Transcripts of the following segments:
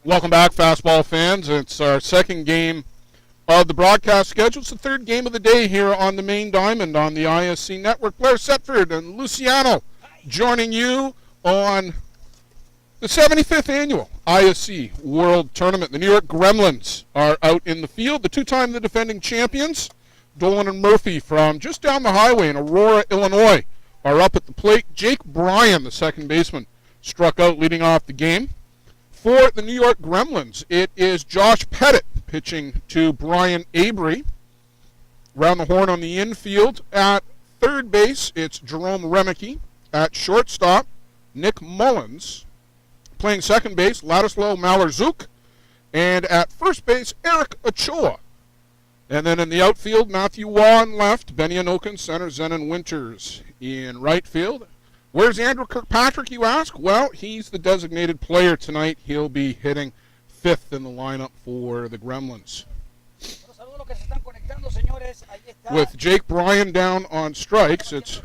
Welcome back, Fastball fans. It's our second game of the broadcast schedule. It's the third game of the day here on the main diamond on the ISC network. Blair Setford and Luciano joining you on the 75th annual ISC World Tournament. The New York Gremlins are out in the field. The two-time defending champions, Dolan and Murphy from just down the highway in Aurora, Illinois, are up at the plate. Jake Bryan, the second baseman, struck out leading off the game. For the New York Gremlins, it is Josh Pettit pitching to Brian Avery. Round the horn on the infield. At third base, it's Jerome Remeke. At shortstop, Nick Mullins. Playing second base, Ladislav Malarczuk. And at first base, Eric Ochoa. And then in the outfield, Matthew Waugh in left, Benny Anoka in center, Zenon Winters in right field. Where's Andrew Kirkpatrick, you ask? Well, he's the designated player tonight. He'll be hitting fifth in the lineup for the Gremlins. With Jake Bryan down on strikes, it's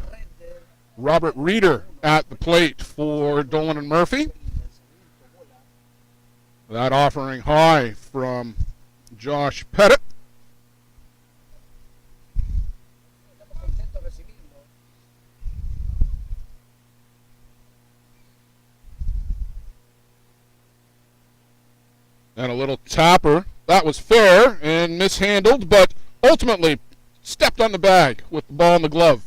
Robert Reeder at the plate for Dolan and Murphy. That offering high from Josh Pettit. And a little tapper. That was fair and mishandled, but ultimately stepped on the bag with the ball in the glove.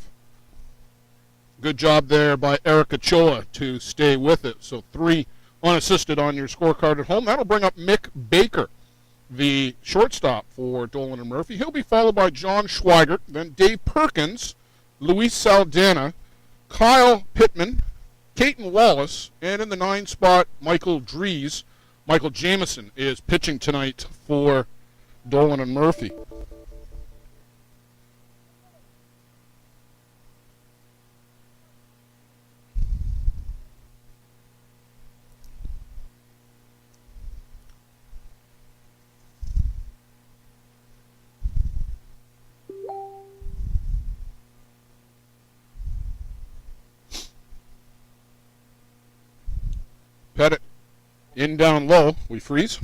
Good job there by Eric Ochoa to stay with it. So 3 unassisted on your scorecard at home. That'll bring up Mick Baker, the shortstop for Dolan and Murphy. He'll be followed by John Schweigert, then Dave Perkins, Luis Saldana, Kyle Pittman, Caton Wallace, and in the 9 spot, Michael Dries. Michael Jamison is pitching tonight for Dolan and Murphy. Pettit in down low, we freeze.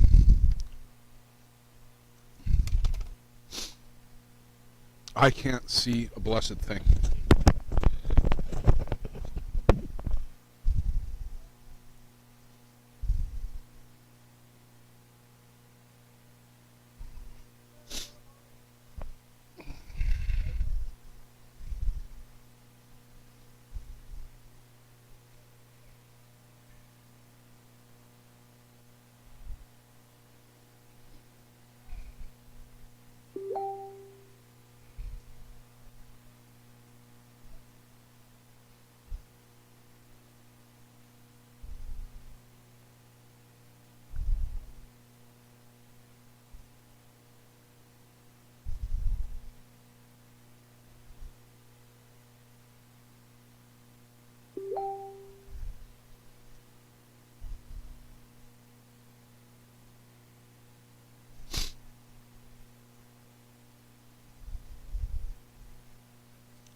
I can't see a blessed thing.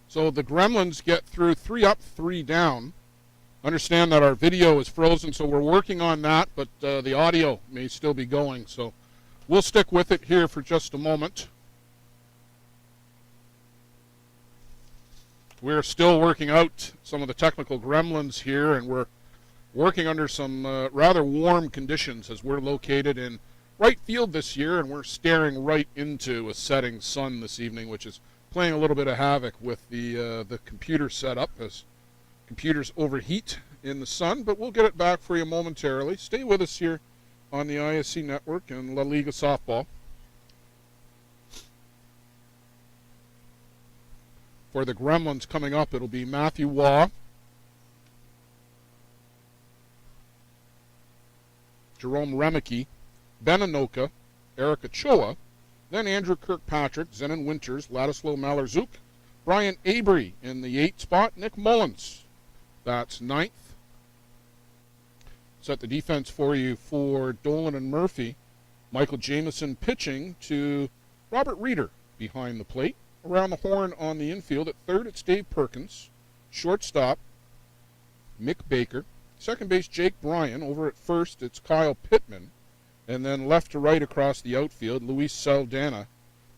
So the Gremlins get through 3 up, 3 down. Understand that our video is frozen, so we're working on that, but the audio may still be going. So we'll stick with it here for just a moment. We're still working out some of the technical gremlins here, and we're working under some rather warm conditions as we're located in right field this year, and we're staring right into a setting sun this evening, which is playing a little bit of havoc with the computer setup as computers overheat in the sun, but we'll get it back for you momentarily. Stay with us here on the ISC network and La Liga Softball. For the Gremlins coming up, it'll be Matthew Waugh, Jerome Remeke, Ben Anoka, Eric Ochoa, then Andrew Kirkpatrick, Zenon Winters, Ladislav Malarczuk, Brian Avery in the 8th spot, Nick Mullins. That's 9th. Set the defense for you for Dolan and Murphy. Michael Jamison pitching to Robert Reeder behind the plate. Around the horn on the infield. At third, it's Dave Perkins. Shortstop, Mick Baker. Second base, Jake Bryan. Over at first, it's Kyle Pittman. And then left to right across the outfield, Luis Saldana,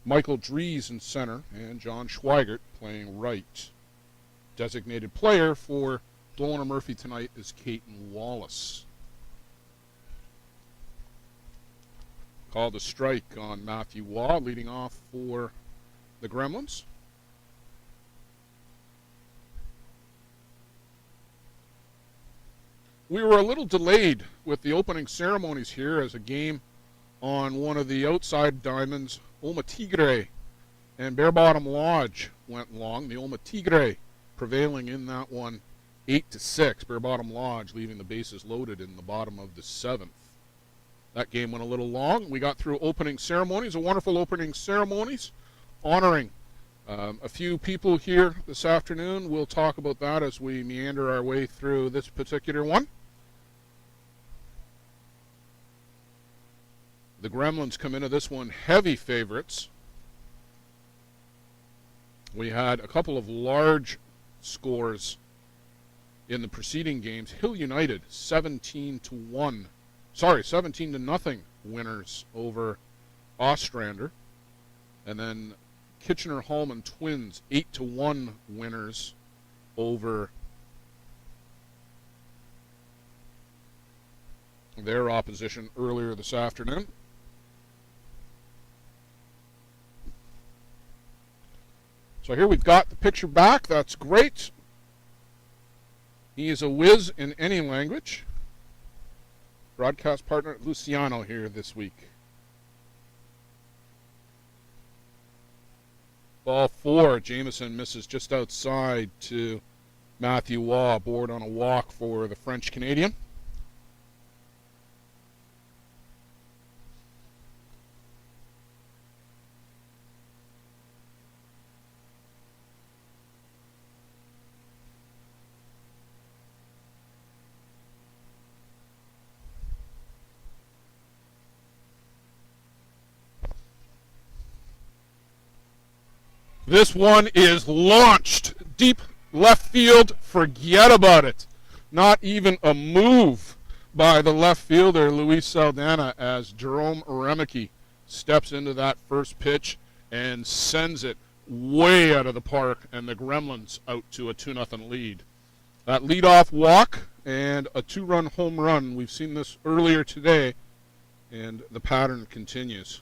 Michael Dries in center, and John Schweigert playing right. Designated player for Dolan or Murphy tonight is Caton Wallace. Called a strike on Matthew Waugh, leading off for the Gremlins. We were a little delayed with the opening ceremonies here as a game on one of the outside diamonds, Oma Tigre and Bare Bottom Lodge went long. The Oma Tigre prevailing in that one 8-6. Bare Bottom Lodge leaving the bases loaded in the bottom of the 7th. That game went a little long. We got through opening ceremonies, a wonderful opening ceremonies, honoring a few people here this afternoon. We'll talk about that as we meander our way through this particular one. The Gremlins come into this one heavy favorites. We had a couple of large scores in the preceding games. Hill United 17-0 winners over Ostrander. And then Kitchener-Hallman Twins 8-1 winners over their opposition earlier this afternoon. So here we've got the picture back. That's great. He is a whiz in any language. Broadcast partner Luciano here this week. Ball 4. Jameson misses just outside to Matthew Waugh. Aboard on a walk for the French-Canadian. This one is launched. Deep left field, forget about it. Not even a move by the left fielder, Luis Saldana, as Jerome Remeke steps into that first pitch and sends it way out of the park, and the Gremlins out to a 2-0 lead. That leadoff walk and a 2-run home run. We've seen this earlier today, and the pattern continues.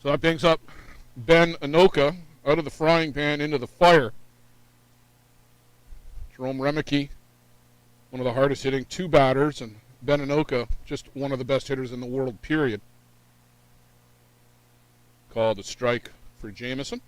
So that brings up Ben Anoka out of the frying pan into the fire. Jerome Remeke, one of the hardest hitting two batters, and Ben Anoka, just one of the best hitters in the world, period. Called a strike for Jameson.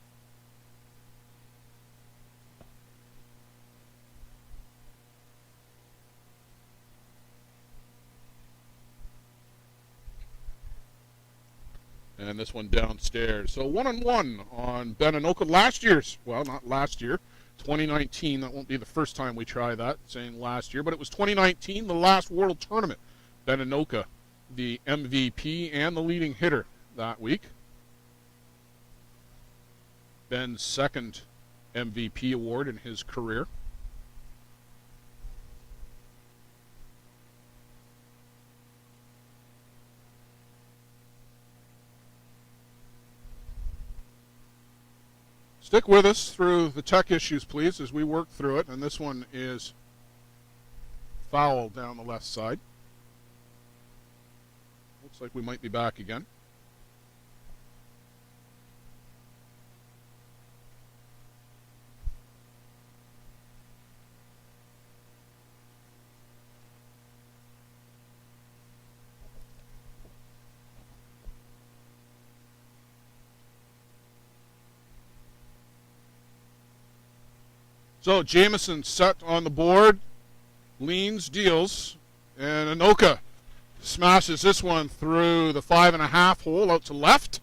And this one downstairs. So 1-1 on Ben Anoka. Last year's, well, not last year, 2019. That won't be the first time we try that, saying last year. But it was 2019, the last World Tournament. Ben Anoka, the MVP and the leading hitter that week. Ben's second MVP award in his career. Stick with us through the tech issues, please, as we work through it. And this one is foul down the left side. Looks like we might be back again. So Jameson set on the board, leans, deals, and Anoka smashes this one through the 5.5 hole out to left,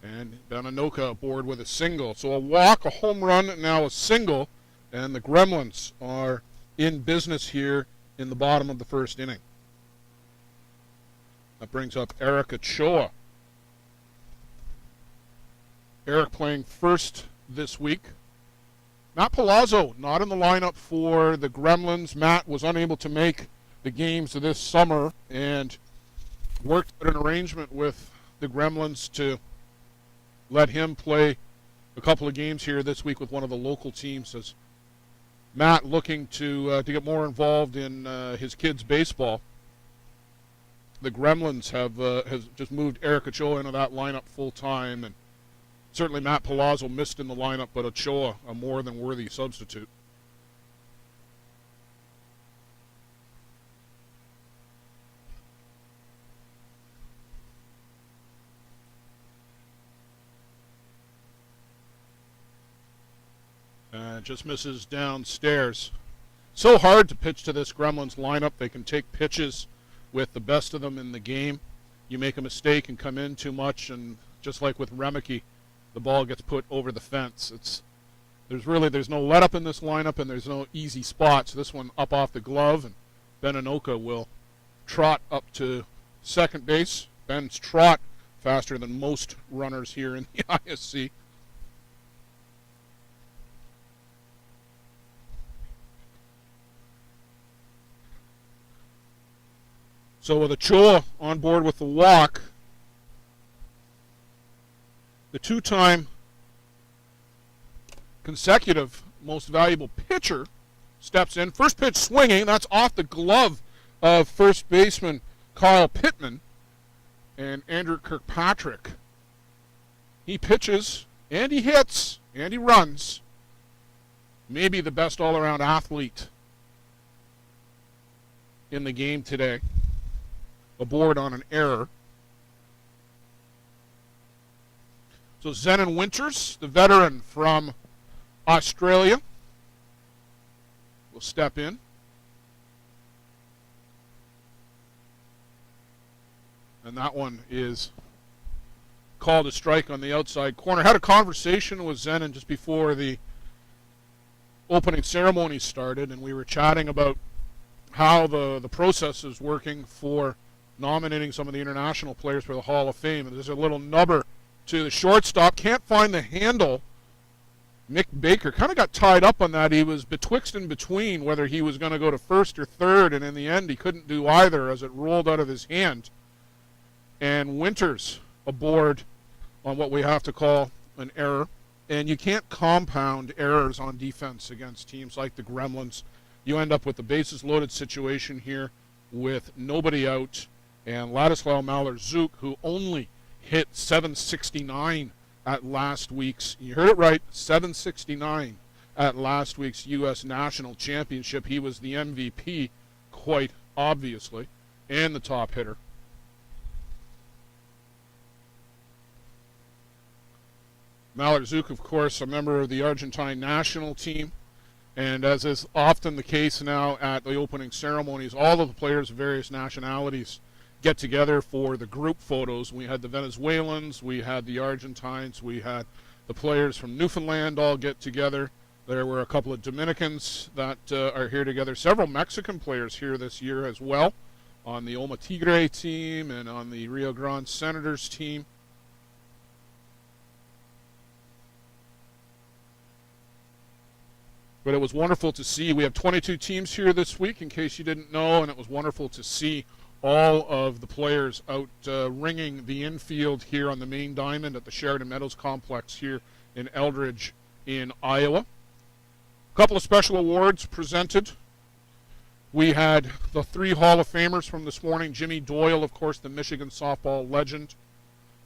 and Ben Anoka aboard with a single. So a walk, a home run, and now a single, and the Gremlins are in business here in the bottom of the first inning. That brings up Eric Ochoa. Eric playing first this week. Matt Palazzo not in the lineup for the Gremlins. Matt was unable to make the games of this summer and worked out an arrangement with the Gremlins to let him play a couple of games here this week with one of the local teams, as Matt looking to get more involved in his kids' baseball. The Gremlins have just moved Eric Ochoa into that lineup full time, and certainly Matt Palazzo missed in the lineup, but Ochoa a more than worthy substitute. Just misses downstairs. So hard to pitch to this Gremlins lineup. They can take pitches with the best of them in the game. You make a mistake and come in too much, and just like with Remeke, the ball gets put over the fence. There's no let up in this lineup, and there's no easy spots. This one up off the glove, and Ben Anoka will trot up to second base. Ben's trot faster than most runners here in the ISC. So with Ochoa on board with the walk, the two-time consecutive most valuable pitcher steps in. First pitch swinging, that's off the glove of first baseman Kyle Pittman. And Andrew Kirkpatrick, he pitches and he hits and he runs. Maybe the best all-around athlete in the game today. Aboard on an error. So Zenon Winters, the veteran from Australia, will step in. And that one is called a strike on the outside corner. Had a conversation with Zenon just before the opening ceremony started, and we were chatting about how the process is working for nominating some of the international players for the Hall of Fame. And there's a little nubber to the shortstop. Can't find the handle. Mick Baker kind of got tied up on that. He was betwixt and between whether he was going to go to first or third, and in the end he couldn't do either as it rolled out of his hand. And Winters aboard on what we have to call an error. And you can't compound errors on defense against teams like the Gremlins. You end up with a bases loaded situation here with nobody out. And Ladislav Malor-Zuk, who only hit 769 at last week's, you heard it right, 769 at last week's U.S. National Championship. He was the MVP, quite obviously, and the top hitter. Malor-Zuk, of course, a member of the Argentine national team. And as is often the case now at the opening ceremonies, all of the players of various nationalities get together for the group photos. We had the Venezuelans, we had the Argentines, we had the players from Newfoundland all get together. There were a couple of Dominicans that are here together. Several Mexican players here this year as well, on the Oma Tigre team and on the Rio Grande Senators team. But it was wonderful to see. We have 22 teams here this week, in case you didn't know, and it was wonderful to see all of the players out ringing the infield here on the main diamond at the Sheridan Meadows Complex here in Eldridge in Iowa. A couple of special awards presented. We had the 3 Hall of Famers from this morning. Jimmy Doyle, of course, the Michigan softball legend,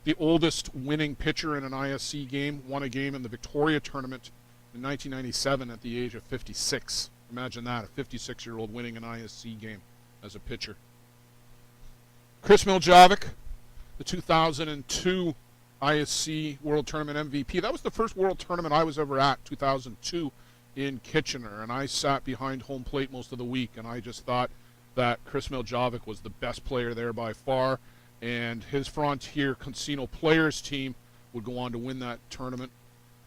the oldest winning pitcher in an ISC game, won a game in the Victoria tournament in 1997 at the age of 56. Imagine that, a 56-year-old winning an ISC game as a pitcher. Chris Miljovic, the 2002 ISC World Tournament MVP. That was the first World Tournament I was ever at, 2002, in Kitchener. And I sat behind home plate most of the week, and I just thought that Chris Miljovic was the best player there by far. And his Frontier Casino Players team would go on to win that tournament.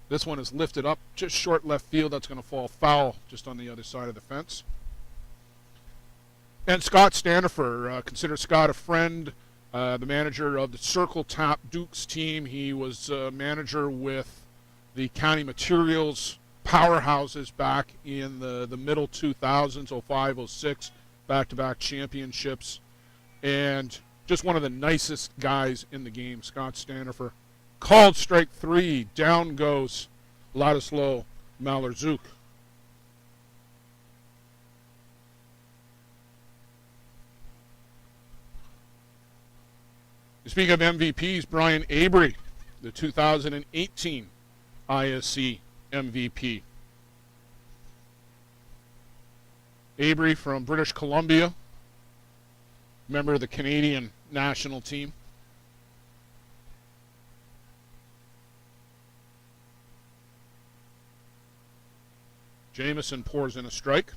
This one is lifted up just short left field. That's going to fall foul just on the other side of the fence. And Scott Stanifer, consider Scott a friend, the manager of the Circle Tap Dukes team. He was manager with the County Materials powerhouses back in the middle 2000s, 05, 06, back-to-back championships. And just one of the nicest guys in the game, Scott Stanifer. Called strike 3. Down goes Ladislav Malerzuk. Speaking of MVPs, Brian Avery, the 2018 ISC MVP. Avery from British Columbia, member of the Canadian national team. Jamieson pours in a strike.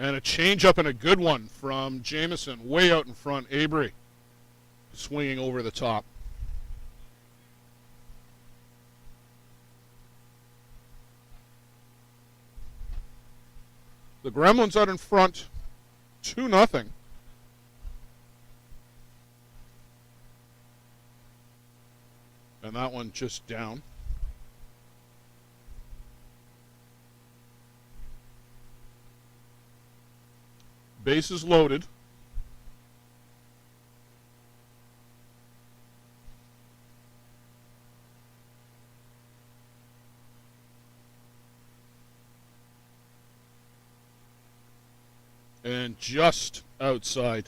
And a changeup and a good one from Jamieson, way out in front. Avery swinging over the top. The Gremlins out in front, 2-0. And that one just down. Bases loaded. And just outside.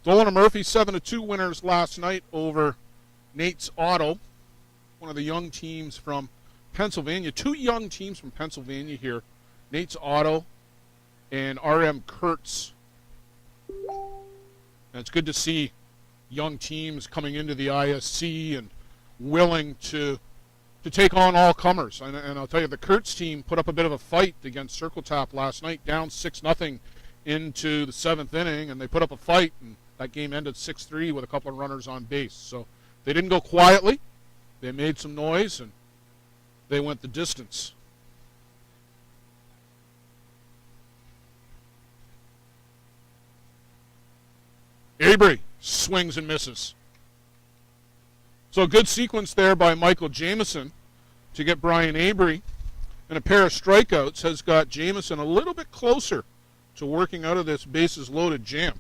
Dolan and Murphy 7-2 winners last night over Nate's Auto, one of the young teams from Pennsylvania. Two young teams from Pennsylvania here. Nate's Auto and RM Kurtz. And it's good to see young teams coming into the ISC and willing to take on all comers. And I'll tell you, the Kurtz team put up a bit of a fight against Circle Tap last night, down 6-0 into the 7th inning, and they put up a fight, and that game ended 6-3 with a couple of runners on base. So they didn't go quietly. They made some noise, and they went the distance. Avery swings and misses. So a good sequence there by Michael Jamieson to get Brian Avery. And a pair of strikeouts has got Jamieson a little bit closer to working out of this bases-loaded jam.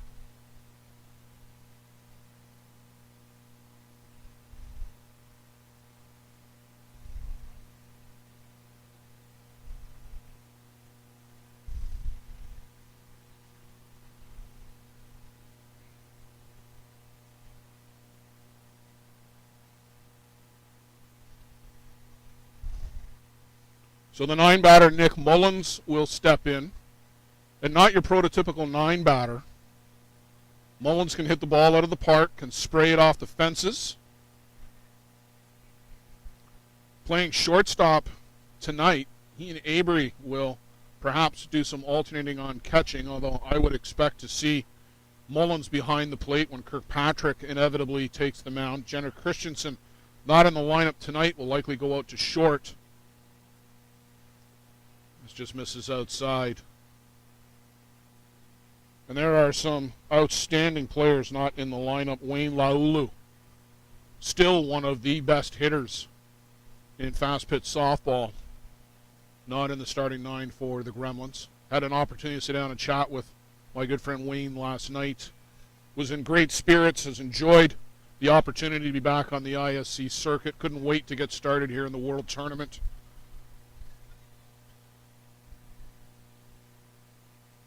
So the 9-batter, Nick Mullins, will step in. And not your prototypical 9-batter. Mullins can hit the ball out of the park, can spray it off the fences. Playing shortstop tonight, he and Avery will perhaps do some alternating on catching, although I would expect to see Mullins behind the plate when Kirkpatrick inevitably takes the mound. Jenner Christensen, not in the lineup tonight, will likely go out to short. Just misses outside. And there are some outstanding players not in the lineup. Wayne Laulu, still one of the best hitters in Fastpitch softball, not in the starting 9 for the Gremlins. Had an opportunity to sit down and chat with my good friend Wayne last night. Was in great spirits, has enjoyed the opportunity to be back on the ISC circuit. Couldn't wait to get started here in the World Tournament.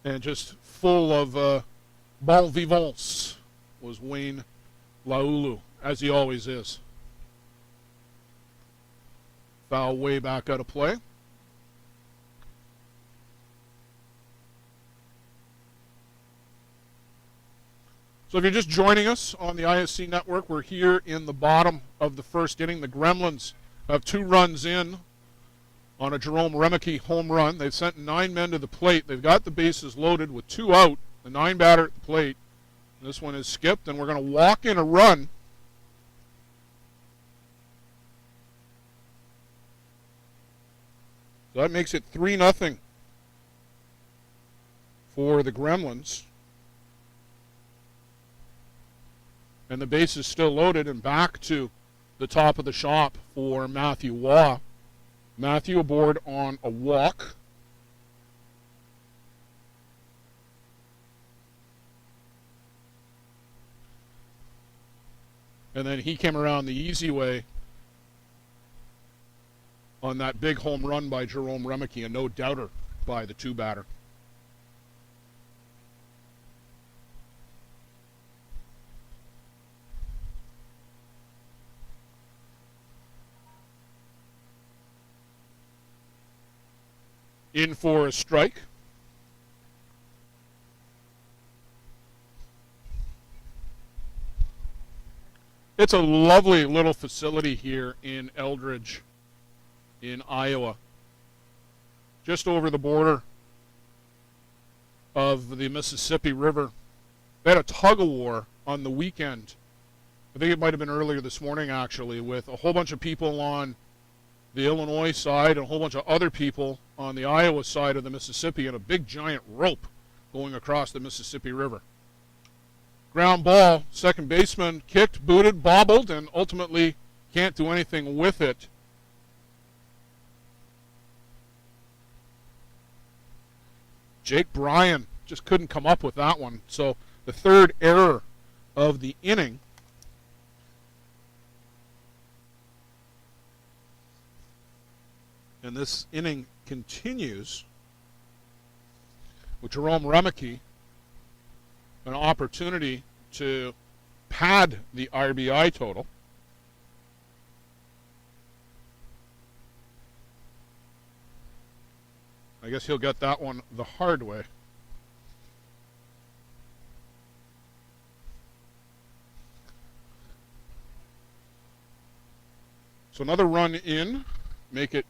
And just full of bon vivants was Wayne Laulu, as he always is. Foul way back out of play. So if you're just joining us on the ISC network, we're here in the bottom of the first inning. The Gremlins have 2 runs in on a Jerome Remeke home run. They've sent 9 men to the plate. They've got the bases loaded with 2 out, the 9-batter at the plate. This one is skipped, and we're going to walk in a run. So that makes it 3-0 for the Gremlins. And the base is still loaded, and back to the top of the shop for Matthew Waugh. Matthew aboard on a walk. And then he came around the easy way on that big home run by Jerome Remeke, a no-doubter by the two-batter. In for a strike. It's a lovely little facility here in Eldridge, in Iowa. Just over the border of the Mississippi River. They had a tug-of-war on the weekend. I think it might have been earlier this morning, actually, with a whole bunch of people on the Illinois side and a whole bunch of other people on the Iowa side of the Mississippi, and a big giant rope going across the Mississippi River. Ground ball, second baseman kicked, booted, bobbled, and ultimately can't do anything with it. Jake Bryan just couldn't come up with that one. So the third error of the inning. And this inning continues with Jerome Remeke, an opportunity to pad the RBI total. I guess he'll get that one the hard way. So another run in, make it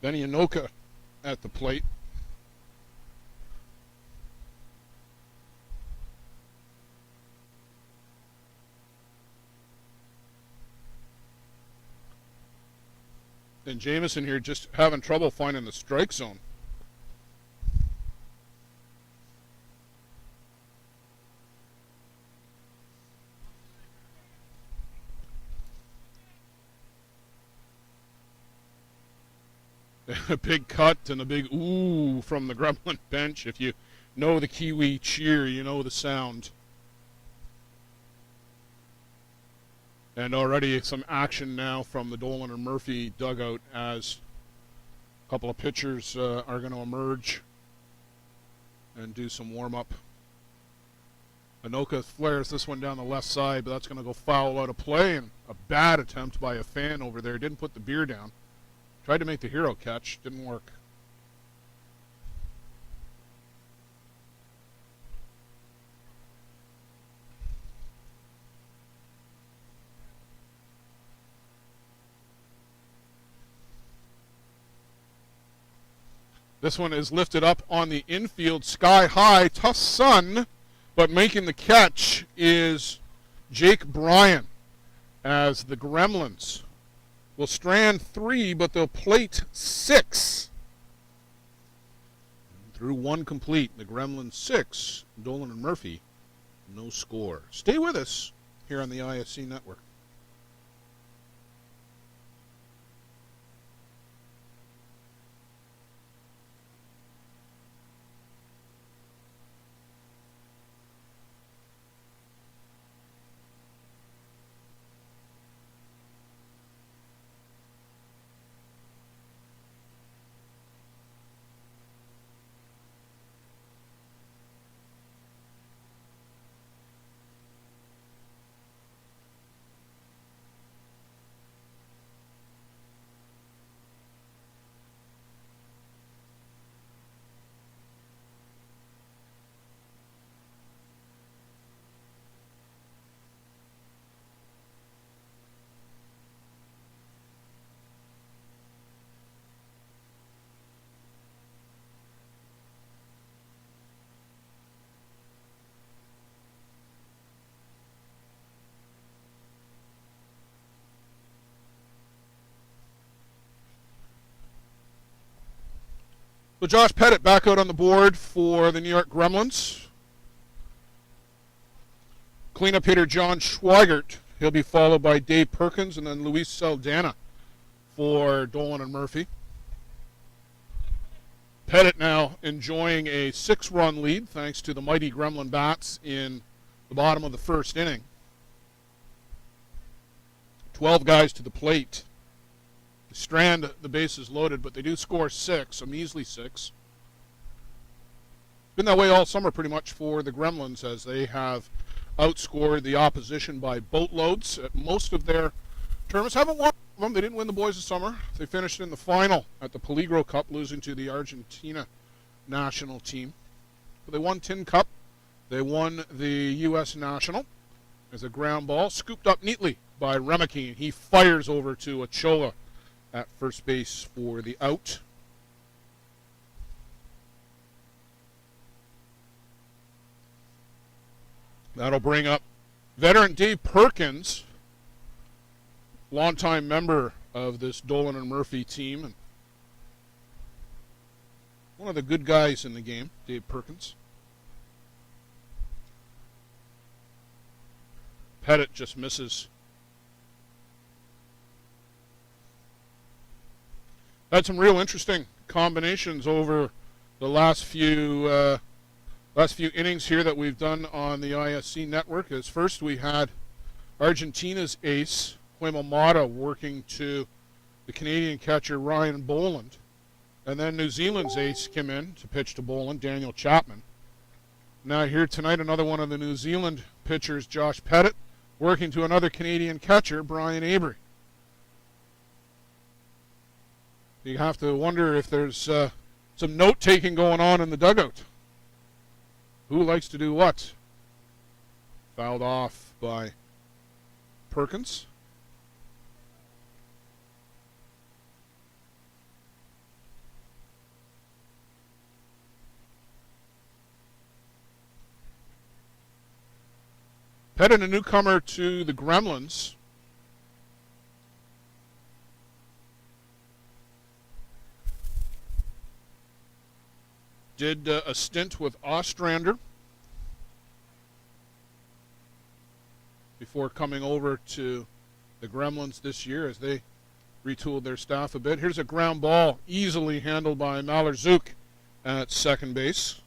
Benny Anoka at the plate. And Jameson here just having trouble finding the strike zone. A big cut and a big ooh from the Gremlin bench. If you know the Kiwi cheer, you know the sound. And already some action now from the Dolan and Murphy dugout as a couple of pitchers are going to emerge and do some warm-up. Anoka flares this one down the left side, but that's going to go foul out of play, and a bad attempt by a fan over there. Didn't put the beer down. Tried to make the hero catch. Didn't work. This one is lifted up on the infield, sky high, tough sun, but making the catch is Jake Bryan as the Gremlins will strand 3, but they'll plate 6. Through 1 complete, the Gremlins 6, Dolan and Murphy, no score. Stay with us here on the ISC Network. So Josh Pettit back out on the board for the New York Gremlins. Cleanup hitter John Schweigert. He'll be followed by Dave Perkins and then Luis Saldana for Dolan and Murphy. Pettit now enjoying a 6-run lead thanks to the mighty Gremlin bats in the bottom of the first inning. 12 guys to the plate. Strand, the bases loaded, but they do score 6, a measly 6. It's been that way all summer pretty much for the Gremlins as they have outscored the opposition by boatloads at most of their tournaments. Haven't won them. They didn't win the Boys of Summer. They finished in the final at the Peligro Cup, losing to the Argentina national team. But they won Tin Cup. They won the U.S. National. There's a ground ball scooped up neatly by Remeke. He fires over to Ochoa at first base for the out. That'll bring up veteran Dave Perkins, longtime member of this Dolan and Murphy team, and one of the good guys in the game, Dave Perkins. Pettit just misses. Had some real interesting combinations over the last few innings here that we've done on the ISC network. As first we had Argentina's ace, Huemamata, working to the Canadian catcher Ryan Boland. And then New Zealand's ace came in to pitch to Boland, Daniel Chapman. Now here tonight, another one of the New Zealand pitchers, Josh Pettit, working to another Canadian catcher, Brian Avery. You have to wonder if there's some note-taking going on in the dugout. Who likes to do what? Fouled off by Perkins. Pettit, a newcomer to the Gremlins. Did a stint with Ostrander before coming over to the Gremlins this year as they retooled their staff a bit. Here's a ground ball easily handled by Malarzouk at second base.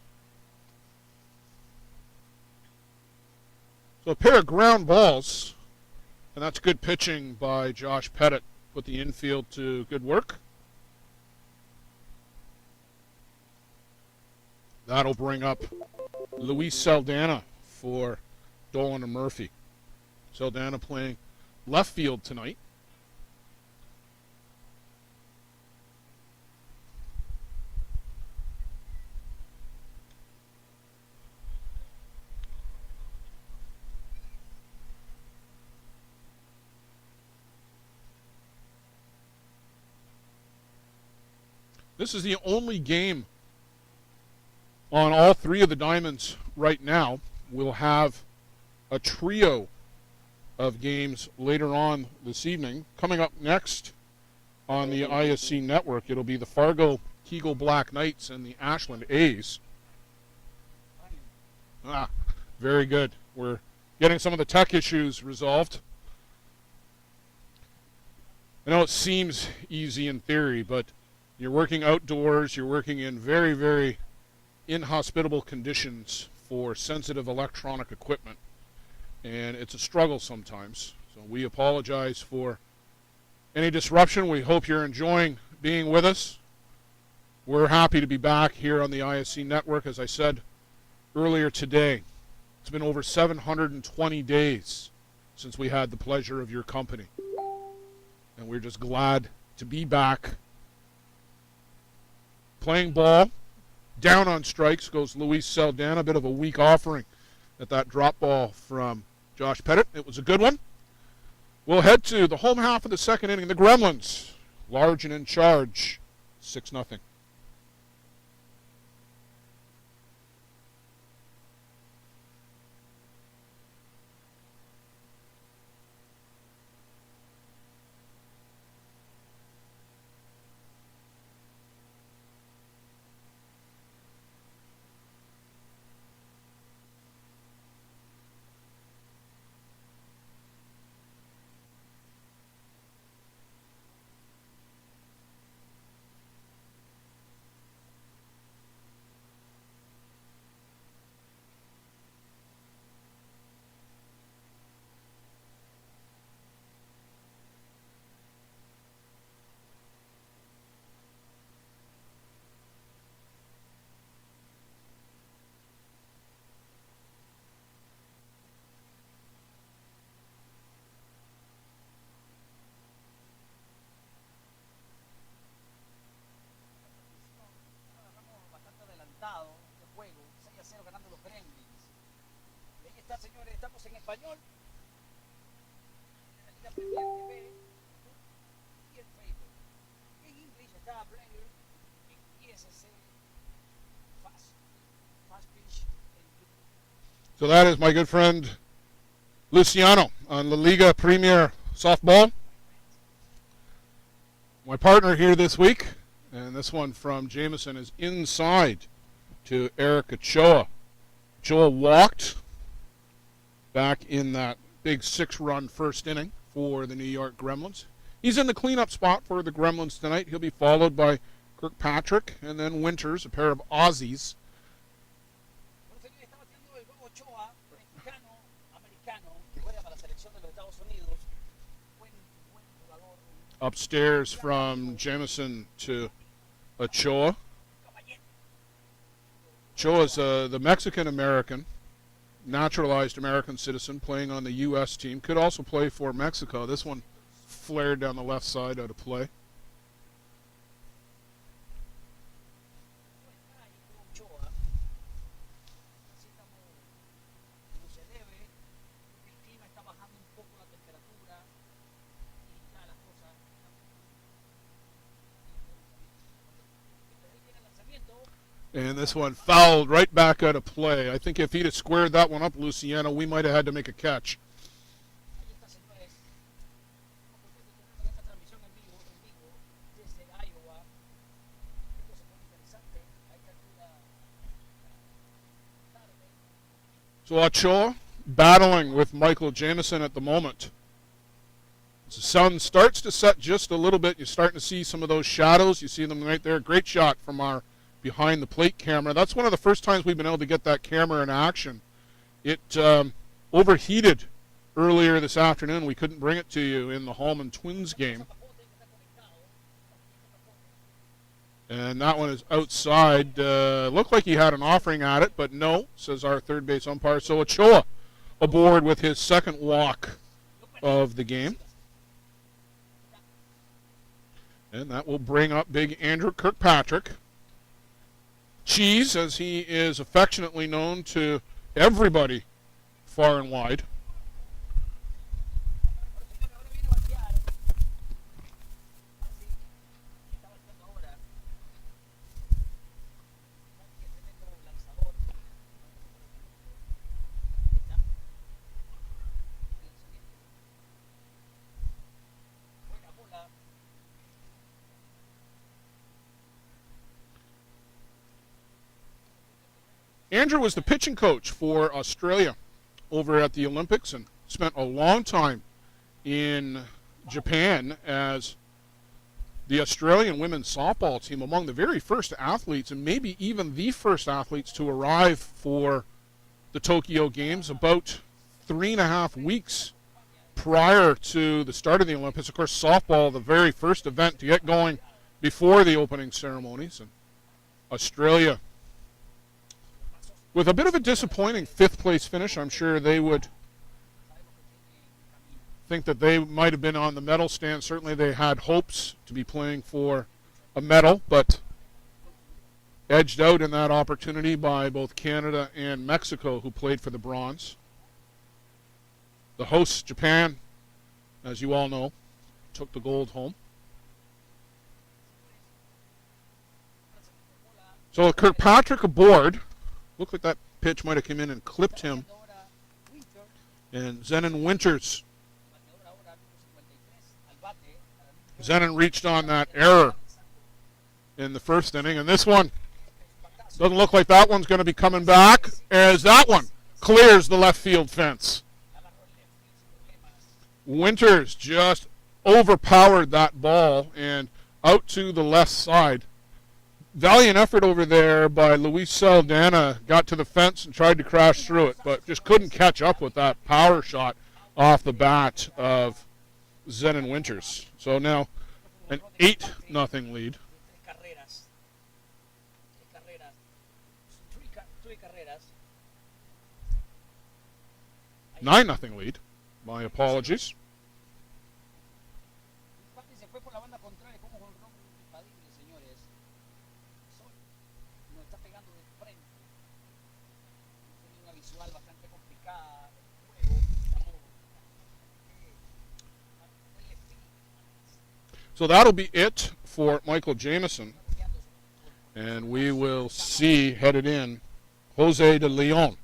So a pair of ground balls, and that's good pitching by Josh Pettit. Put the infield to good work. That'll bring up Luis Saldana for Dolan and Murphy. Saldana playing left field tonight. This is the only game on all three of the diamonds right now. We'll have a trio of games later on this evening. Coming up next on the ISC network, it'll be the Fargo Kegel Black Knights and the Ashland A's. Very good. We're getting some of the tech issues resolved. I know it seems easy in theory, but you're working outdoors, you're working in very, very inhospitable conditions for sensitive electronic equipment, and it's a struggle sometimes. So we apologize for any disruption. We hope you're enjoying being with us. We're happy to be back here on the ISC network. As I said earlier today, it's been over 720 days since we had the pleasure of your company, and we're just glad to be back playing ball. Down on strikes goes Luis Saldana. A bit of a weak offering at that drop ball from Josh Pettit. It was a good one. We'll head to the home half of the second inning. The Gremlins, large and in charge, 6-0. So that is my good friend Luciano on La Liga Premier Softball. My partner here this week, and this one from Jameson, is inside to Eric Ochoa. Ochoa walked back in that big 6-run first inning for the New York Gremlins. He's in the cleanup spot for the Gremlins tonight. He'll be followed by Kirkpatrick and then Winters, a pair of Aussies. Upstairs from Jameson to Ochoa. Ochoa's the Mexican-American, naturalized American citizen playing on the U.S. team. Could also play for Mexico. This one flared down the left side out of play. And this one fouled right back out of play. I think if he'd have squared that one up, Luciano, we might have had to make a catch. So Ochoa battling with Michael Jameson at the moment. As the sun starts to set just a little bit, you're starting to see some of those shadows. You see them right there. Great shot from our behind the plate camera. That's one of the first times we've been able to get that camera in action. It overheated earlier this afternoon. We couldn't bring it to you in the Hallman Twins game. And that one is outside. Looked like he had an offering at it, but no, says our third base umpire. So Ochoa aboard with his second walk of the game. And that will bring up big Andrew Kirkpatrick. Cheese, as he is affectionately known to everybody far and wide. Andrew was the pitching coach for Australia over at the Olympics and spent a long time in Japan as the Australian women's softball team, among the very first athletes and maybe even the first athletes to arrive for the Tokyo Games about 3.5 weeks prior to the start of the Olympics. Of course, softball, the very first event to get going before the opening ceremonies. And Australia, with a bit of a disappointing 5th place finish, I'm sure they would think that they might have been on the medal stand. Certainly they had hopes to be playing for a medal, but edged out in that opportunity by both Canada and Mexico, who played for the bronze. The hosts, Japan, as you all know, took the gold home. So Kirkpatrick aboard. Looked like that pitch might have come in and clipped him. And Zenon Winters. Zenon reached on that error in the first inning. And this one doesn't look like that one's going to be coming back, as that one clears the left field fence. Winters just overpowered that ball and out to the left side. Valiant effort over there by Luis Saldana. Got to the fence and tried to crash through it, but just couldn't catch up with that power shot off the bat of Zenon Winters. So now an 8-0 lead. 9-0 lead. My apologies. So that'll be it for Michael Jameson. And we will see, headed in, Jose de Leon.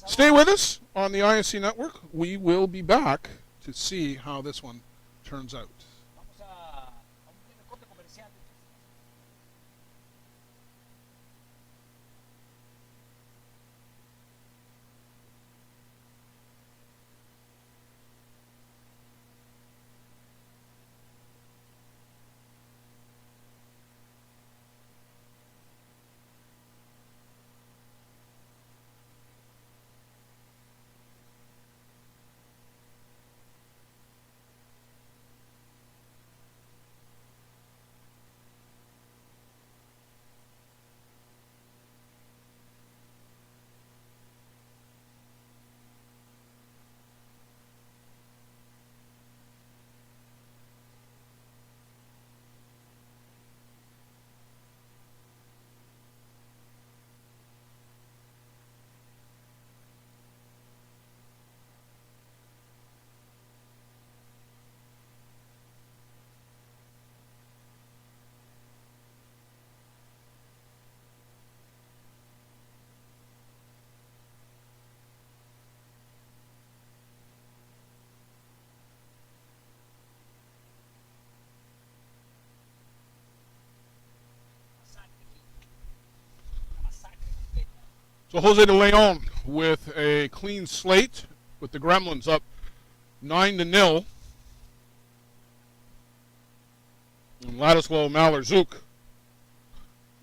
Stay with us on the ISC Network. We will be back to see how this one turns out. So Jose de Leon with a clean slate, with the Gremlins up 9-0. And Ladislav Malarczuk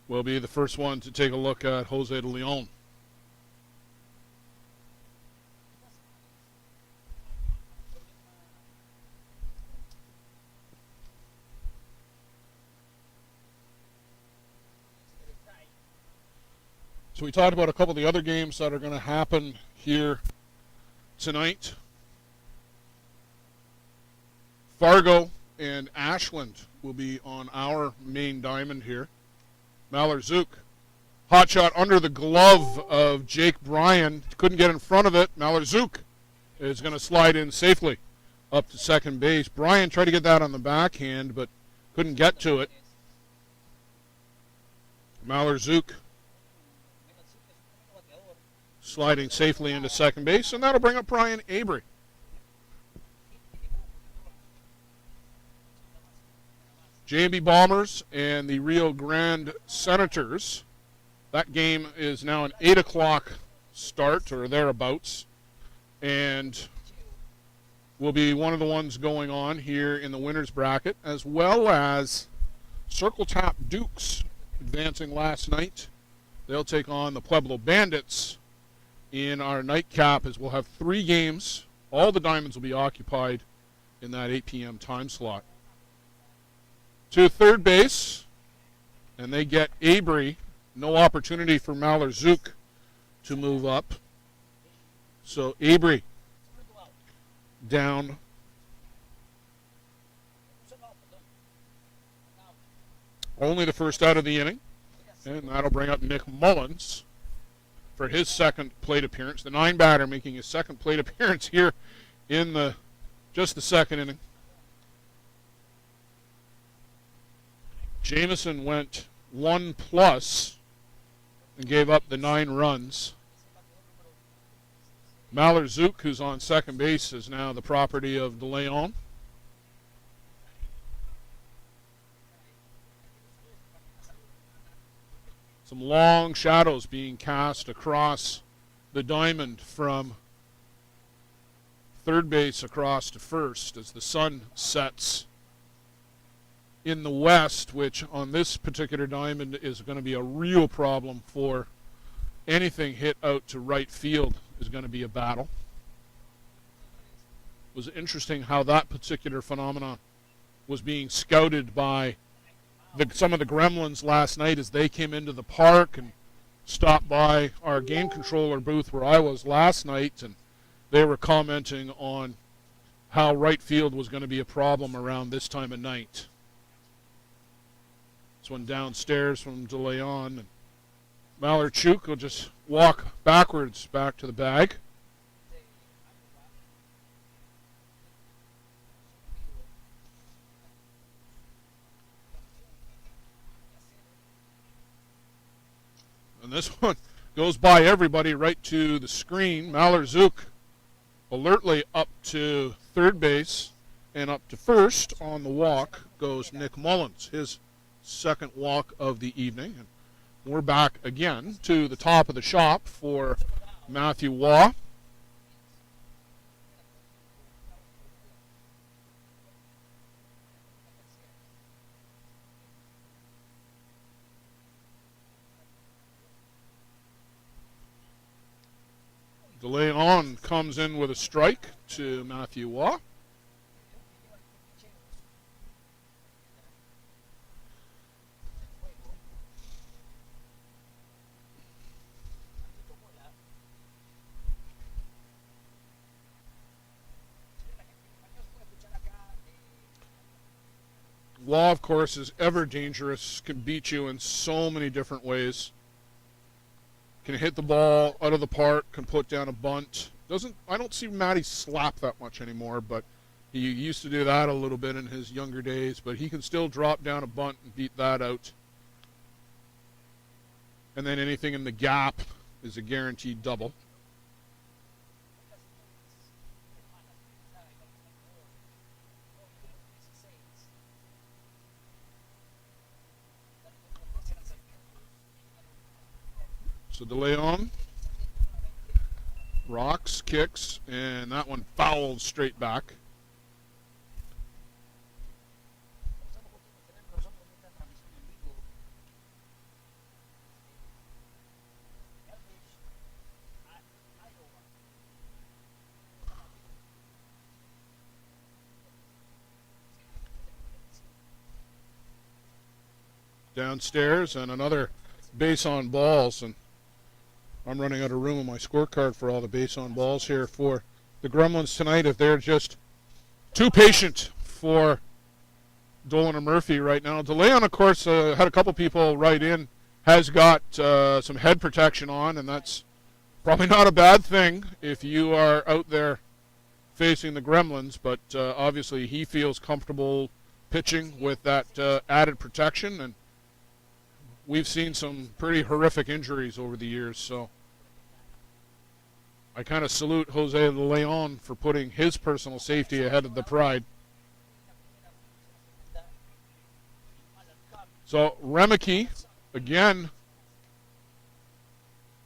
will be the first one to take a look at Jose de Leon. So we talked about a couple of the other games that are going to happen here tonight. Fargo and Ashland will be on our main diamond here. Malarczuk, hot shot under the glove of Jake Bryan. Couldn't get in front of it. Malarczuk is going to slide in safely up to second base. Bryan tried to get that on the backhand, but couldn't get to it. Malarczuk sliding safely into second base, and that'll bring up Brian Avery. J&B Bombers and the Rio Grande Senators. That game is now an 8 o'clock start, or thereabouts, and will be one of the ones going on here in the winner's bracket, as well as Circle Tap Dukes advancing last night. They'll take on the Pueblo Bandits in our nightcap, as we'll have 3 games. All the diamonds will be occupied in that 8 p.m. time slot. To third base, and they get Avery. No opportunity for Malarczuk to move up. So Avery down. Only the first out of the inning, and that'll bring up Nick Mullins for his second plate appearance. The 9-batter making his second plate appearance here in just the second inning. Jameson went 1+ and gave up the 9 runs. Malarczuk, who's on second base, is now the property of De Leon. Some long shadows being cast across the diamond from third base across to first as the sun sets in the west, which on this particular diamond is going to be a real problem for anything hit out to right field. Is going to be a battle. It was interesting how that particular phenomenon was being scouted by some of the Gremlins last night as they came into the park and stopped by our game controller booth where I was last night, and they were commenting on how right field was going to be a problem around this time of night. This one downstairs from De Leon, and Malarczuk will just walk backwards back to the bag. this one goes by everybody right to the screen. Mallerzuk alertly up to third base, and up to first on the walk goes Nick Mullins, his second walk of the evening. And we're back again to the top of the shop for Matthew Waugh. DeLeon comes in with a strike to Matthew Waugh. Waugh, of course, is ever dangerous, can beat you in so many different ways. Can hit the ball out of the park, can put down a bunt. I don't see Matty slap that much anymore, but he used to do that a little bit in his younger days, but he can still drop down a bunt and beat that out. And then anything in the gap is a guaranteed double. So DeLeon rocks, kicks, and that one fouled straight back. Downstairs, and another base on balls, and I'm running out of room on my scorecard for all the base on balls here for the Gremlins tonight. If they're just too patient for Dolan and Murphy right now. DeLeon, of course, had a couple people write in, has got some head protection on, and that's probably not a bad thing if you are out there facing the Gremlins, but obviously he feels comfortable pitching with that added protection, and we've seen some pretty horrific injuries over the years, so I kind of salute Jose DeLeon for putting his personal safety ahead of the pride. So Remeke, again,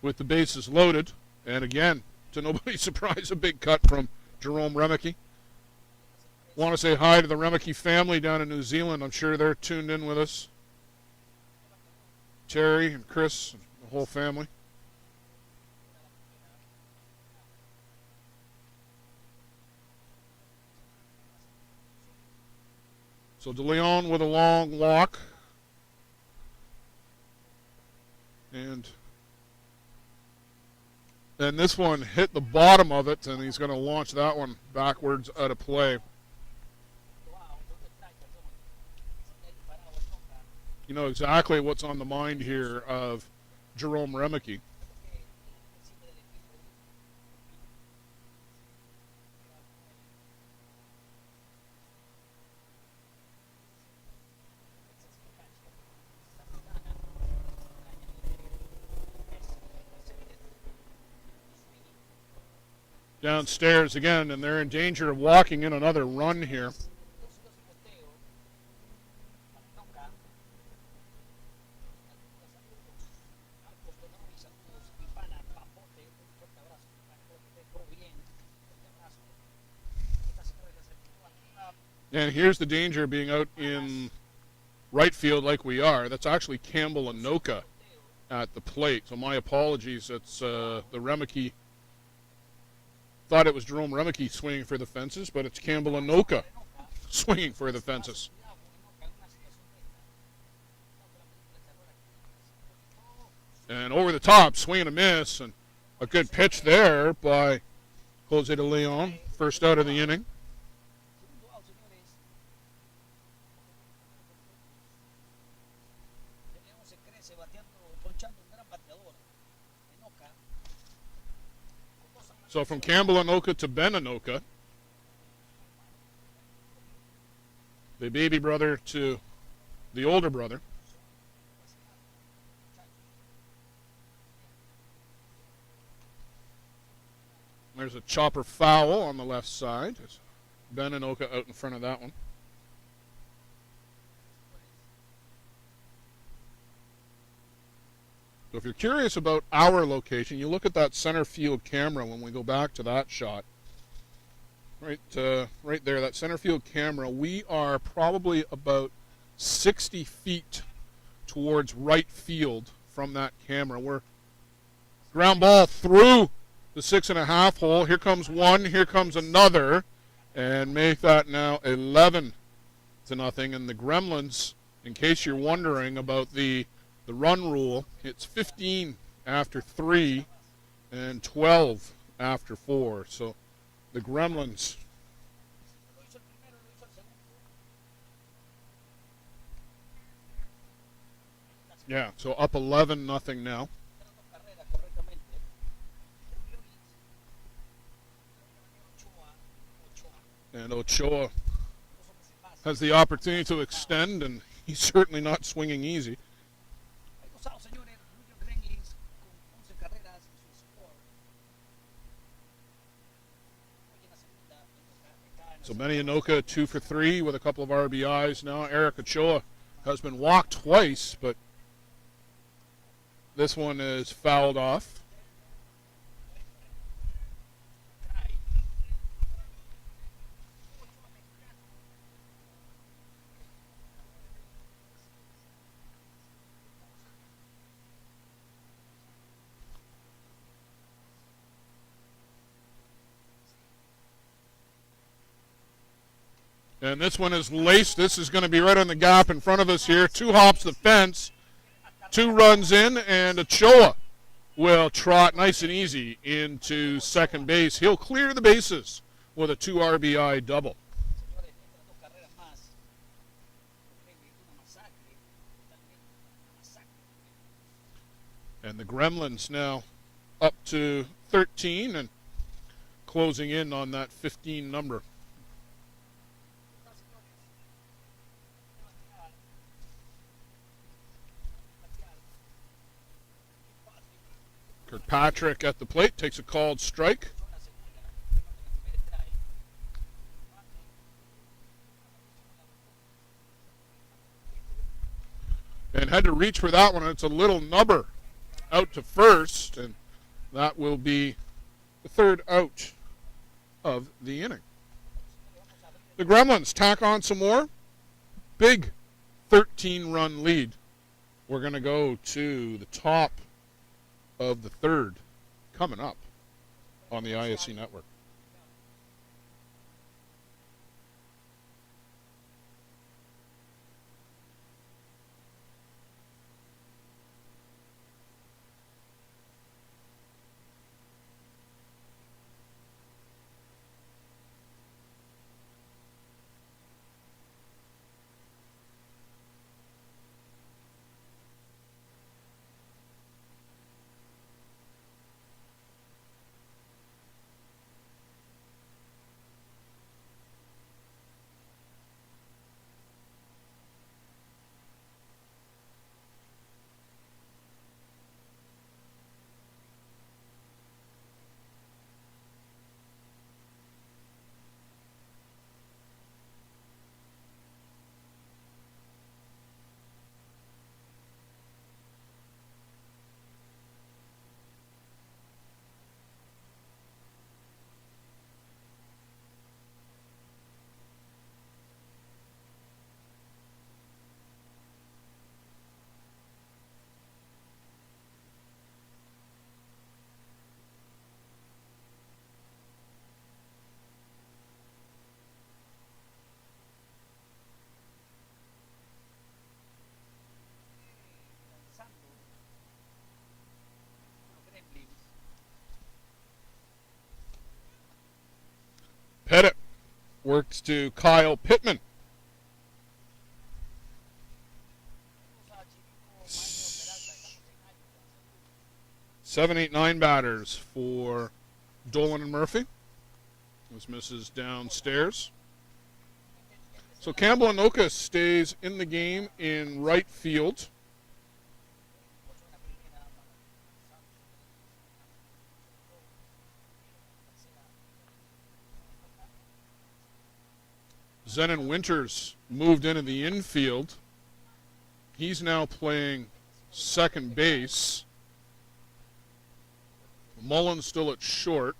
with the bases loaded, and again, to nobody's surprise, a big cut from Jerome Remeke. Want to say hi to the Remeke family down in New Zealand. I'm sure they're tuned in with us. Terry and Chris and the whole family. So DeLeon with a long walk. And this one hit the bottom of it, and he's going to launch that one backwards out of play. You know exactly what's on the mind here of Jerome Remeke. Downstairs again, and they're in danger of walking in another run here. And here's the danger of being out in right field like we are. That's actually Campbell Anoka at the plate. So my apologies. It's the Remeke. Thought it was Jerome Remeke swinging for the fences, but it's Campbell Anoka swinging for the fences. And over the top, swing and a miss, and a good pitch there by Jose DeLeon, first out of the inning. So from Campbell Anoka to Ben Anoka, the baby brother to the older brother. There's a chopper foul on the left side. Ben Inoka out in front of that one. So if you're curious about our location, you look at that center field camera when we go back to that shot. Right there, that center field camera. We are probably about 60 feet towards right field from that camera. We're ground ball through the 6.5 hole. Here comes one. Here comes another, and make that now 11-0. And the Gremlins, in case you're wondering about the run rule, it's 15 after 3 and 12 after 4. So the Gremlins so up 11-0 now. And Ochoa has the opportunity to extend, and he's certainly not swinging easy. So Benny Inoka 2 for 3 with a couple of RBIs now. Eric Ochoa has been walked twice, but this one is fouled off. And this one is laced. This is going to be right on the gap in front of us here. 2 hops the fence. 2 runs in, and Ochoa will trot nice and easy into second base. He'll clear the bases with a 2 RBI double. And the Gremlins now up to 13 and closing in on that 15 number. Kirkpatrick at the plate takes a called strike. And had to reach for that one. It's a little nubber out to first, and that will be the 3rd out of the inning. The Gremlins tack on some more. Big 13-run lead. We're going to go to the top of the 3rd coming up on the ISC network. Pettit works to Kyle Pittman. 7, 8, 9 batters for Dolan and Murphy. This misses downstairs. So Campbell Inoka stays in the game in right field. Zenon Winters moved into the infield. He's now playing second base. Mullen's still at short.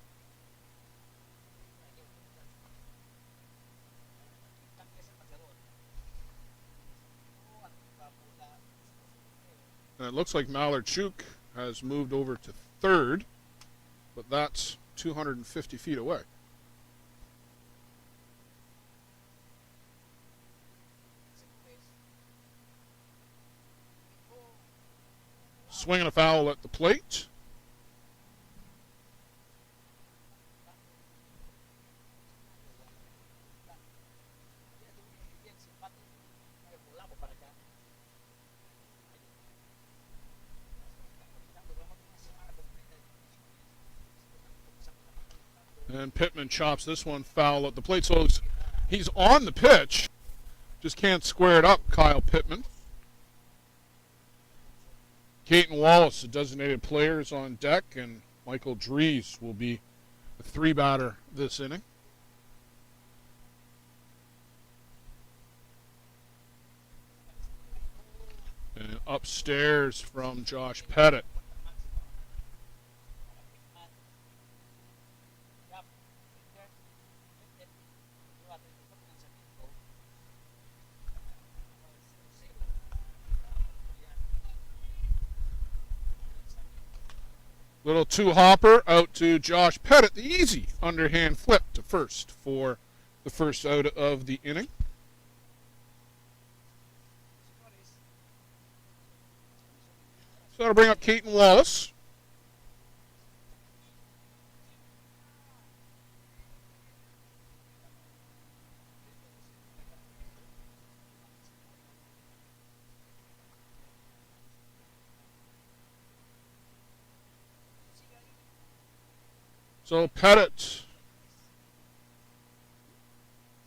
And it looks like Malarchuk has moved over to third, but that's 250 feet away. Swinging a foul at the plate. And Pittman chops this one foul at the plate. So he's on the pitch. Just can't square it up, Kyle Pittman. Caton Wallace, the designated players on deck, and Michael Dries will be the three-batter this inning. And upstairs from Josh Pettit. Little two-hopper out to Josh Pettit. The easy underhand flip to first for the first out of the inning. So that'll bring up Caton Wallace. So Pettit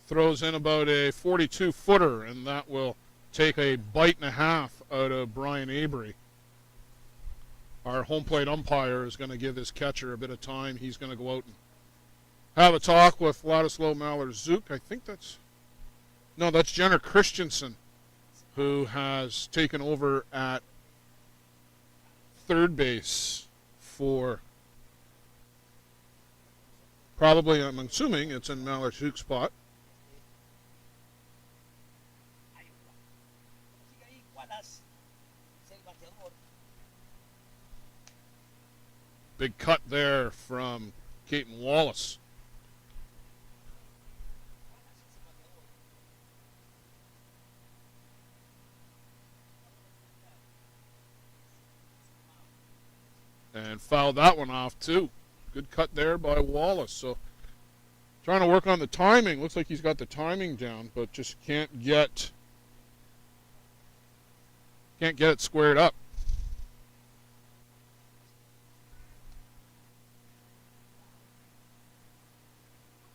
throws in about a 42-footer, and that will take a bite and a half out of Brian Avery. Our home plate umpire is going to give his catcher a bit of time. He's going to go out and have a talk with Ladislav Malarchuk. I think that's Jenner Christensen, who has taken over at third base for probably, I'm assuming it's in Malarchuk's spot. Big cut there from Caton Wallace. And fouled that one off too. Good cut there by Wallace. So trying to work on the timing. Looks like he's got the timing down, but just can't get it squared up.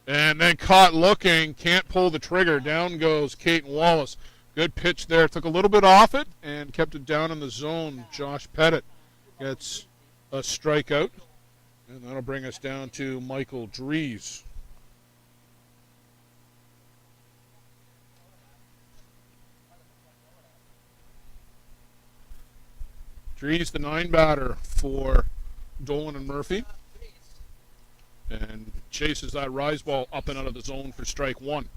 And then caught looking, can't pull the trigger. Down goes Caton Wallace. Good pitch there. Took a little bit off it and kept it down in the zone. Josh Pettit gets a strikeout. And that'll bring us down to Michael Dries. Dries, the 9-batter for Dolan and Murphy. And chases that rise ball up and out of the zone for strike one.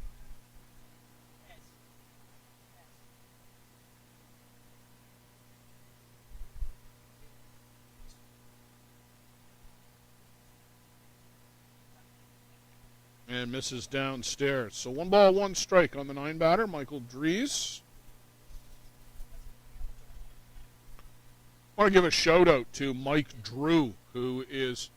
And misses downstairs. So 1 ball, 1 strike on the 9-batter, Michael Dries. I want to give a shout out to Mike Drew, who is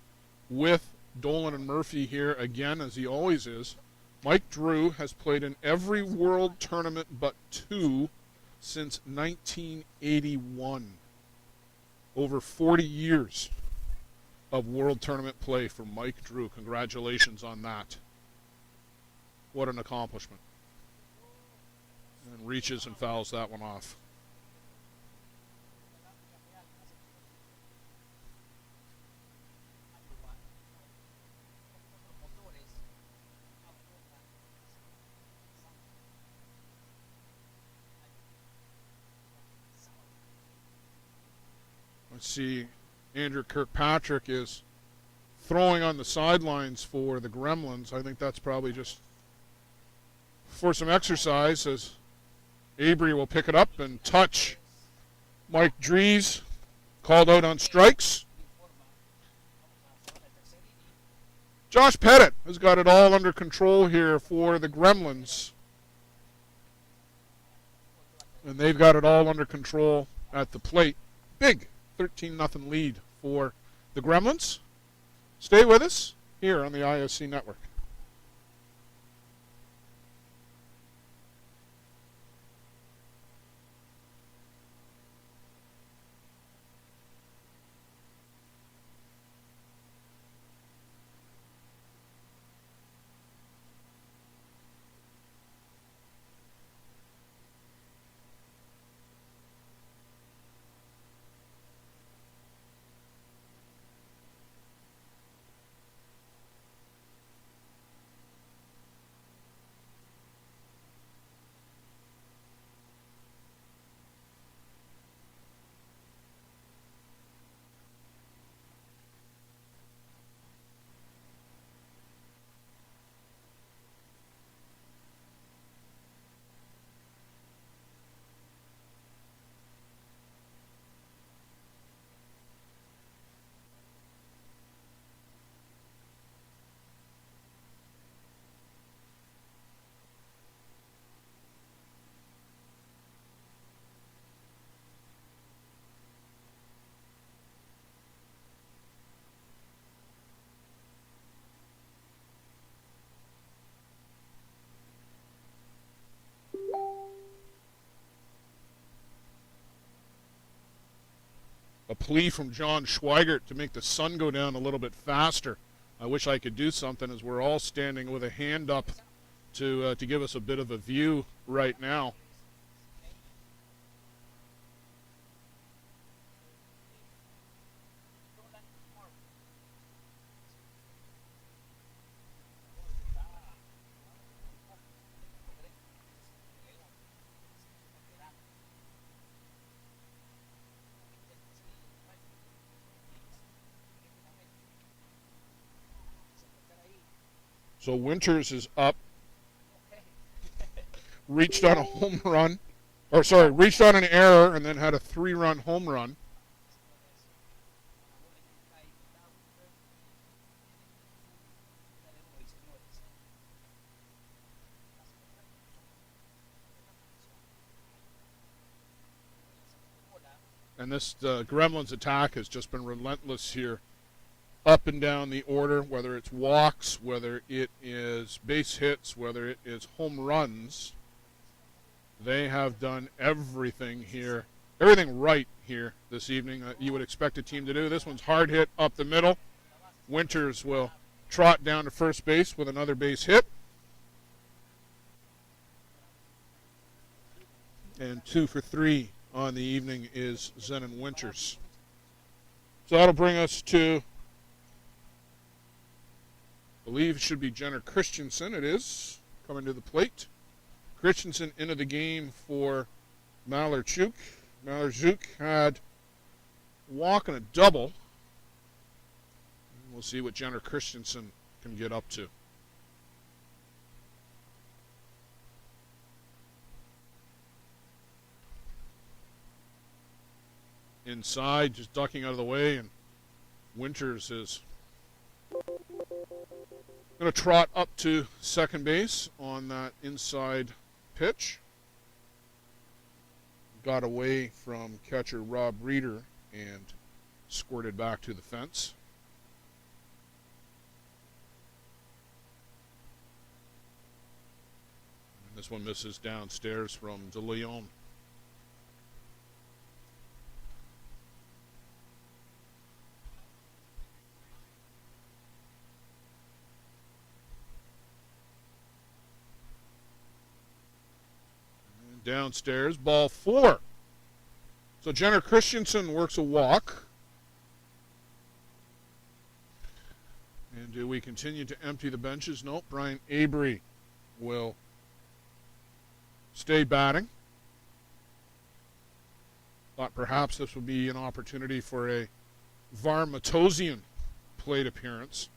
with Dolan and Murphy here again, as he always is. Mike Drew has played in every world tournament but 2 since 1981. Over 40 years of world tournament play for Mike Drew. Congratulations on that. What an accomplishment. And reaches and fouls that one off. see Andrew Kirkpatrick is throwing on the sidelines for the Gremlins. I think that's probably just for some exercise, as Avery will pick it up and touch Mike Dries, called out on strikes. Josh Pettit has got it all under control here for the Gremlins. And they've got it all under control at the plate. Big 13-0 lead for the Gremlins. Stay with us here on the ISC Network. A plea from John Schweigert to make the sun go down a little bit faster. I wish I could do something, as we're all standing with a hand up to give us a bit of a view right now. So Winters is up, reached on a home run, reached on an error and then had a 3-run home run. And this Gremlins attack has just been relentless here, up and down the order, whether it's walks, whether it is base hits, whether it is home runs. They have done everything here, everything right here this evening that you would expect a team to do. This one's hard hit up the middle. Winters will trot down to first base with another base hit. And 2 for 3 on the evening is Zenon Winters. So that'll bring us to, I believe it should be Jenner Christensen. It is coming to the plate. Christensen into the game for Malarchuk. Malarchuk had a walk and a double. We'll see what Jenner Christensen can get up to. Inside, just ducking out of the way, and Winters is going to trot up to second base on that inside pitch. Got away from catcher Rob Reeder and squirted back to the fence. And this one misses downstairs from De Leon. Downstairs, ball 4. So Jenner Christensen works a walk. And do we continue to empty the benches? Nope. Brian Avery will stay batting. Thought perhaps this would be an opportunity for a Var Matosian plate appearance.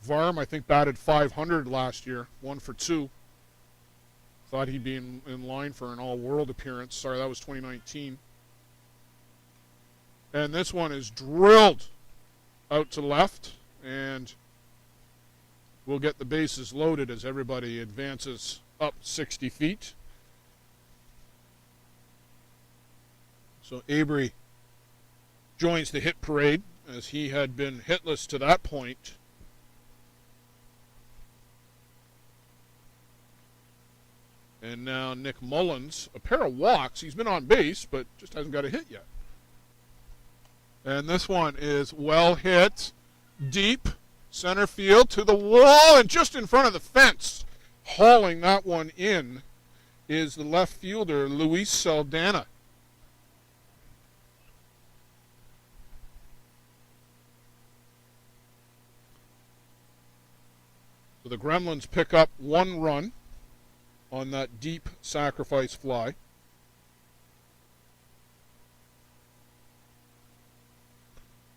Varm, I think, batted .500 last year, 1 for 2. Thought he'd be in line for an all-world appearance. Sorry, that was 2019. And this one is drilled out to left, and we'll get the bases loaded as everybody advances up 60 feet. So Avery joins the hit parade, as he had been hitless to that point. And now Nick Mullins, a pair of walks. He's been on base, but just hasn't got a hit yet. And this one is well hit, deep, center field to the wall, and just in front of the fence, hauling that one in, is the left fielder, Luis Saldana. So the Gremlins pick up 1 run on that deep sacrifice fly.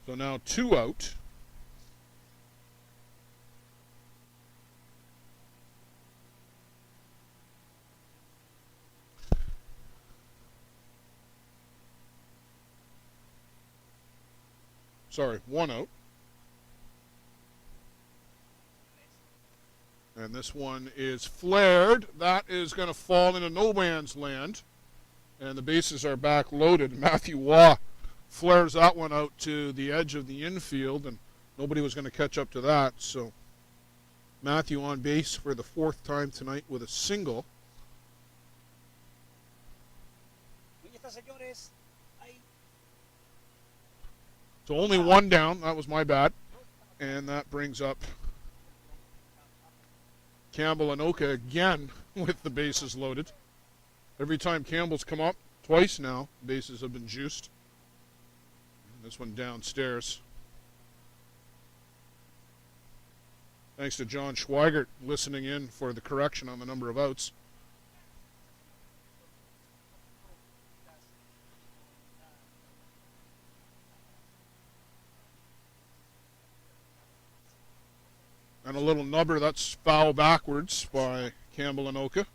So now 2 out. Sorry, 1 out. And this one is flared. That is going to fall into no man's land. And the bases are back loaded. Matthew Waugh flares that one out to the edge of the infield, and nobody was going to catch up to that. So Matthew on base for the 4th time tonight with a single. So only 1 down. That was my bad. And that brings up Campbell and Oka again with the bases loaded. Every time Campbell's come up, twice now, bases have been juiced. And this one downstairs. Thanks to John Schweigert listening in for the correction on the number of outs. And a little nubber, that's foul backwards by Campbell and Oka. Of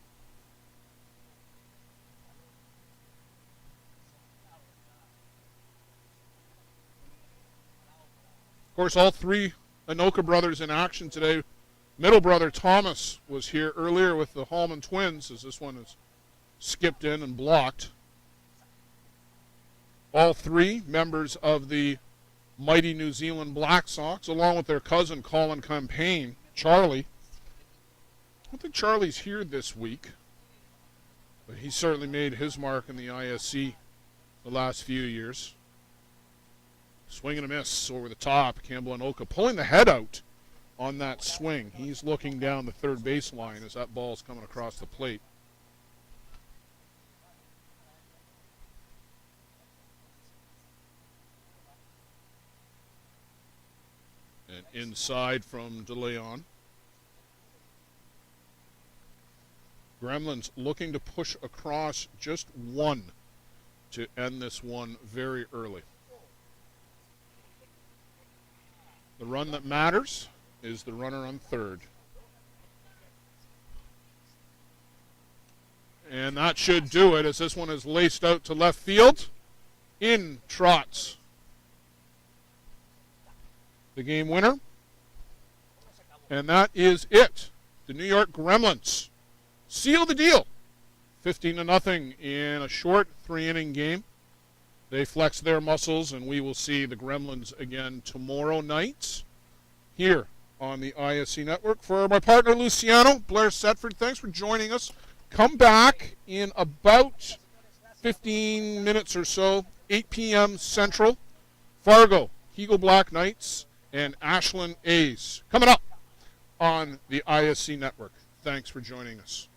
course, all 3 Anoka brothers in action today. Middle brother Thomas was here earlier with the Hallman twins, as this one is skipped in and blocked. All 3 members of the mighty New Zealand Black Sox, along with their cousin Colin Campaign, Charlie. I don't think Charlie's here this week, but he certainly made his mark in the ISC the last few years. Swing and a miss over the top. Campbell and Oka pulling the head out on that swing. He's looking down the third baseline as that ball's coming across the plate. And inside from DeLeon. Gremlins looking to push across just 1 to end this one very early. The run that matters is the runner on third. And that should do it, as this one is laced out to left field. In trots the game winner. And that is it. The New York Gremlins seal the deal. 15-0 in a short 3-inning game. They flex their muscles, and we will see the Gremlins again tomorrow night here on the ISC Network. For my partner Luciano, Blair Setford, thanks for joining us. Come back in about 15 minutes or so, 8 p.m. Central. Fargo, Eagle Black Knights, and Ashland A's coming up on the ISC Network. Thanks for joining us.